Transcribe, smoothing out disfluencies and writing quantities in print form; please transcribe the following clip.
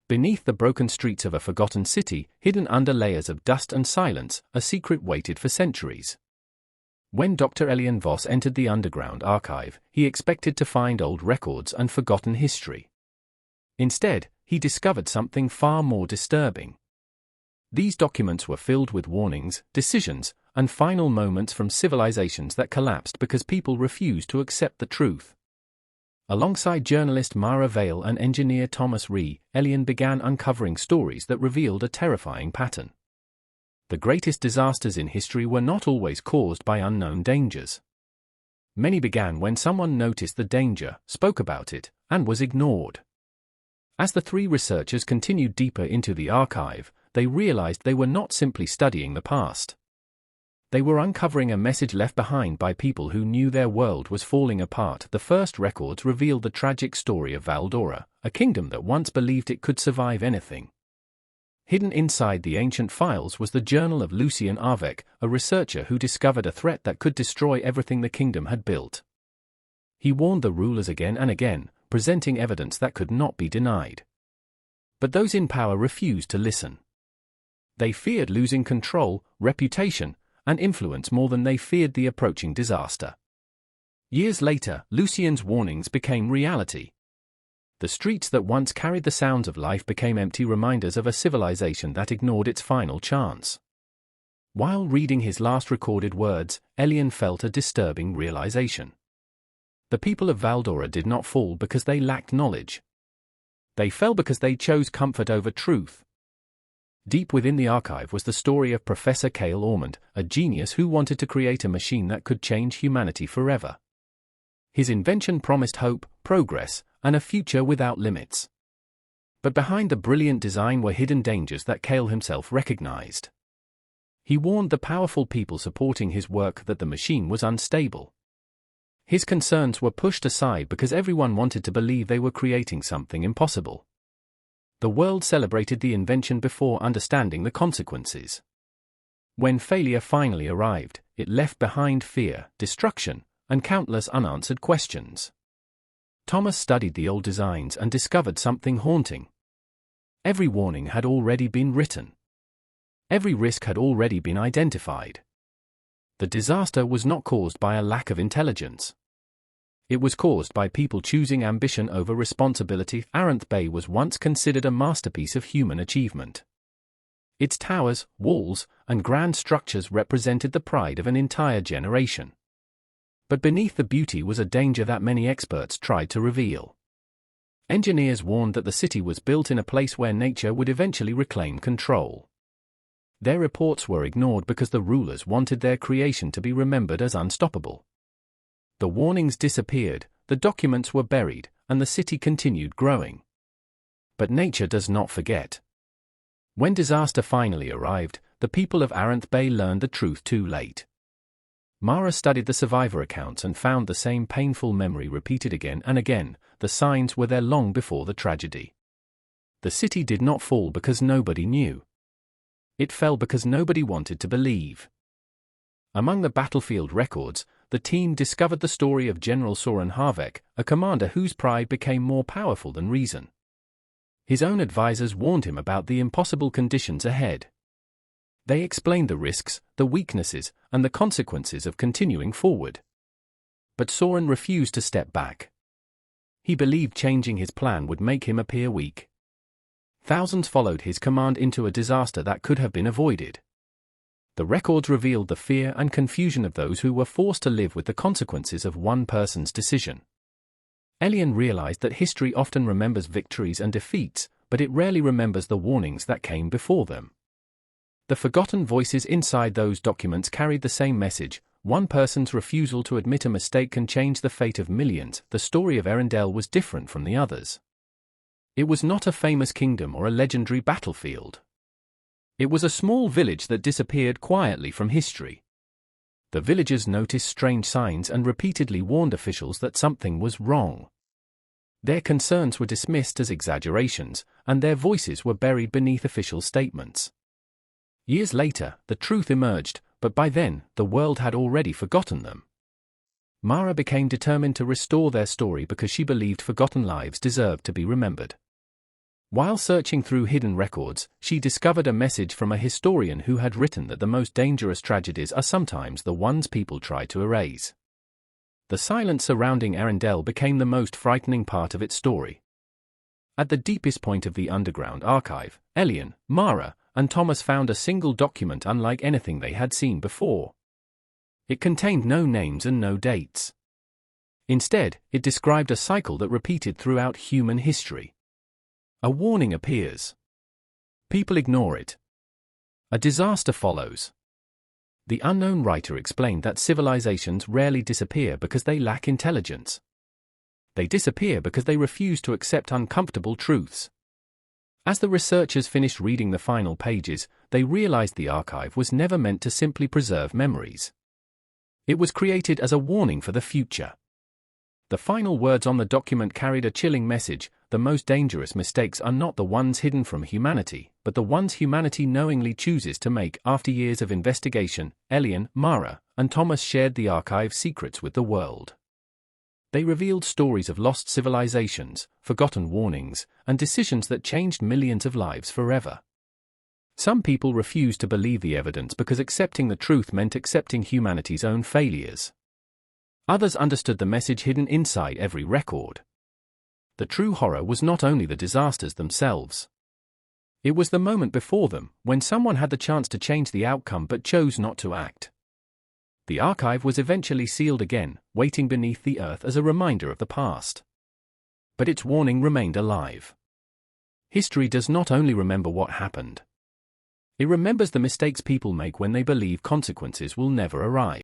Beneath the broken streets of a forgotten city, hidden under layers of dust and silence, a secret waited for centuries. When Dr. Elian Voss entered the underground archive, he expected to find old records and forgotten history. Instead, he discovered something far more disturbing. These documents were filled with warnings, decisions, and final moments from civilizations that collapsed because people refused to accept the truth. Alongside journalist Mara Vale and engineer Tomas Rhee, Elian began uncovering stories that revealed a terrifying pattern. The greatest disasters in history were not always caused by unknown dangers. Many began when someone noticed the danger, spoke about it, and was ignored. As the three researchers continued deeper into the archive, they realized they were not simply studying the past. They were uncovering a message left behind by people who knew their world was falling apart. The first records revealed the tragic story of Valdora, a kingdom that once believed it could survive anything. Hidden inside the ancient files was the journal of Elian Voss, a researcher who discovered a threat that could destroy everything the kingdom had built. He warned the rulers again and again, presenting evidence that could not be denied. But those in power refused to listen. They feared losing control, reputation, and influence more than they feared the approaching disaster. Years later, Elian's warnings became reality. The streets that once carried the sounds of life became empty reminders of a civilization that ignored its final chance. While reading his last recorded words, Elian felt a disturbing realization. The people of Valdora did not fall because they lacked knowledge. They fell because they chose comfort over truth. Deep within the archive was the story of Professor Cale Ormond, a genius who wanted to create a machine that could change humanity forever. His invention promised hope, progress, and a future without limits. But behind the brilliant design were hidden dangers that Cale himself recognized. He warned the powerful people supporting his work that the machine was unstable. His concerns were pushed aside because everyone wanted to believe they were creating something impossible. The world celebrated the invention before understanding the consequences. When failure finally arrived, it left behind fear, destruction, and countless unanswered questions. Thomas studied the old designs and discovered something haunting. Every warning had already been written. Every risk had already been identified. The disaster was not caused by a lack of intelligence. It was caused by people choosing ambition over responsibility. Aranth Bay was once considered a masterpiece of human achievement. Its towers, walls, and grand structures represented the pride of an entire generation. But beneath the beauty was a danger that many experts tried to reveal. Engineers warned that the city was built in a place where nature would eventually reclaim control. Their reports were ignored because the rulers wanted their creation to be remembered as unstoppable. The warnings disappeared, the documents were buried, and the city continued growing. But nature does not forget. When disaster finally arrived, the people of Aranth Bay learned the truth too late. Mara studied the survivor accounts and found the same painful memory repeated again and again. The signs were there long before the tragedy. The city did not fall because nobody knew. It fell because nobody wanted to believe. Among the battlefield records, the team discovered the story of General Soren Harvek, a commander whose pride became more powerful than reason. His own advisors warned him about the impossible conditions ahead. They explained the risks, the weaknesses, and the consequences of continuing forward. But Soren refused to step back. He believed changing his plan would make him appear weak. Thousands followed his command into a disaster that could have been avoided. The records revealed the fear and confusion of those who were forced to live with the consequences of one person's decision. Elian realized that history often remembers victories and defeats, but it rarely remembers the warnings that came before them. The forgotten voices inside those documents carried the same message: one person's refusal to admit a mistake can change the fate of millions. The story of Arendelle was different from the others. It was not a famous kingdom or a legendary battlefield. It was a small village that disappeared quietly from history. The villagers noticed strange signs and repeatedly warned officials that something was wrong. Their concerns were dismissed as exaggerations, and their voices were buried beneath official statements. Years later, the truth emerged, but by then, the world had already forgotten them. Mara became determined to restore their story because she believed forgotten lives deserved to be remembered. While searching through hidden records, she discovered a message from a historian who had written that the most dangerous tragedies are sometimes the ones people try to erase. The silence surrounding Arendelle became the most frightening part of its story. At the deepest point of the underground archive, Elian, Mara, and Tomas found a single document unlike anything they had seen before. It contained no names and no dates. Instead, it described a cycle that repeated throughout human history. A warning appears. People ignore it. A disaster follows. The unknown writer explained that civilizations rarely disappear because they lack intelligence. They disappear because they refuse to accept uncomfortable truths. As the researchers finished reading the final pages, they realized the archive was never meant to simply preserve memories. It was created as a warning for the future. The final words on the document carried a chilling message: the most dangerous mistakes are not the ones hidden from humanity, but the ones humanity knowingly chooses to make. After years of investigation, Elian, Mara, and Tomas shared the archive's secrets with the world. They revealed stories of lost civilizations, forgotten warnings, and decisions that changed millions of lives forever. Some people refused to believe the evidence because accepting the truth meant accepting humanity's own failures. Others understood the message hidden inside every record. The true horror was not only the disasters themselves. It was the moment before them, when someone had the chance to change the outcome but chose not to act. The archive was eventually sealed again, waiting beneath the earth as a reminder of the past. But its warning remained alive. History does not only remember what happened. It remembers the mistakes people make when they believe consequences will never arrive.